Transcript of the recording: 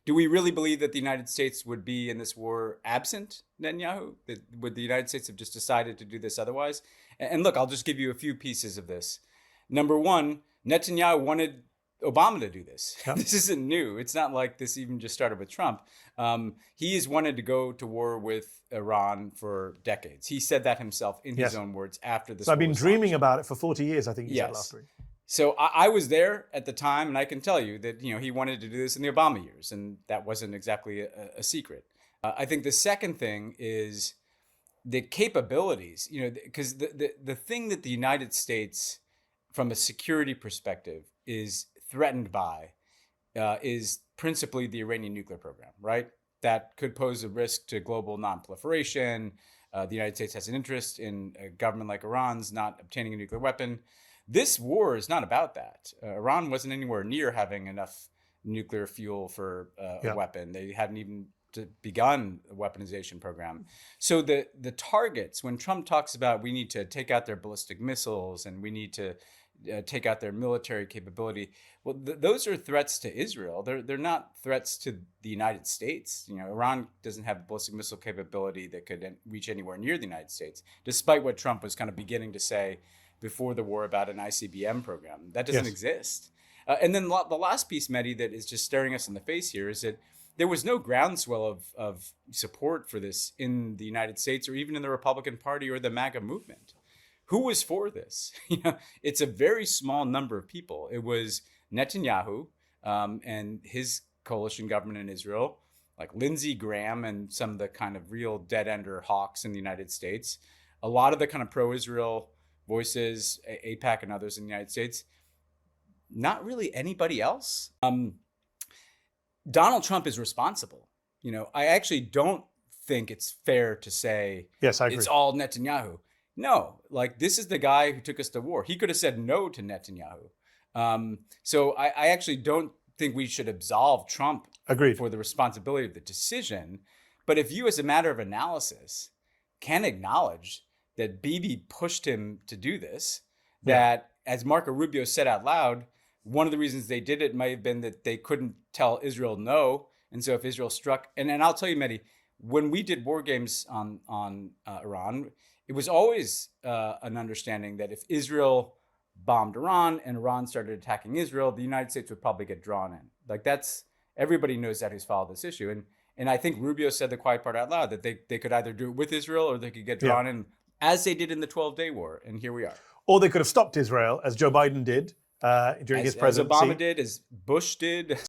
Do we really believe that the United States would be in this war absent Netanyahu? Would the United States have just decided to do this otherwise? And look, I'll just give you a few pieces of this. Number one, Netanyahu wanted Obama to do this. Yep. This isn't new. It's not like this even just started with Trump. He has wanted to go to war with Iran for decades. He said that himself in his own words after this. So I've been dreaming launched. about it for 40 years, I think he said last week. So I was there at the time, and I can tell you that he wanted to do this in the Obama years, and that wasn't exactly a secret. I think the second thing is the capabilities. Because the thing that the United States, from a security perspective, is threatened by is principally the Iranian nuclear program, right? That could pose a risk to global nonproliferation. The United States has an interest in a government like Iran's not obtaining a nuclear weapon. This war is not about that. Iran wasn't anywhere near having enough nuclear fuel for a weapon. They hadn't even begun a weaponization program. So the targets, when Trump talks about we need to take out their ballistic missiles and we need to take out their military capability, well, those are threats to Israel. They're not threats to the United States. Iran doesn't have ballistic missile capability that could reach anywhere near the United States, despite what Trump was kind of beginning to say before the war about an ICBM program. That doesn't exist. And then the last piece, Mehdi, that is just staring us in the face here is that there was no groundswell of support for this in the United States or even in the Republican Party or the MAGA movement. Who was for this? It's a very small number of people. It was Netanyahu and his coalition government in Israel, like Lindsey Graham and some of the kind of real dead-ender hawks in the United States, a lot of the kind of pro-Israel voices, AIPAC and others in the United States, not really anybody else. Donald Trump is responsible. I actually don't think it's fair to say yes, I agree. It's all Netanyahu. No, this is the guy who took us to war. He could have said no to Netanyahu. So I actually don't think we should absolve Trump for the responsibility of the decision. But if you, as a matter of analysis, can acknowledge that Bibi pushed him to do this, that as Marco Rubio said out loud, one of the reasons they did it might have been that they couldn't tell Israel no. And so if Israel struck, and I'll tell you, Mehdi, when we did war games on Iran, it was always an understanding that if Israel bombed Iran and Iran started attacking Israel, the United States would probably get drawn in. Everybody knows that who's followed this issue. And I think Rubio said the quiet part out loud, that they could either do it with Israel or they could get drawn in, as they did in the 12-day war. And here we are. Or they could have stopped Israel, as Joe Biden did during his presidency. As Obama did, as Bush did.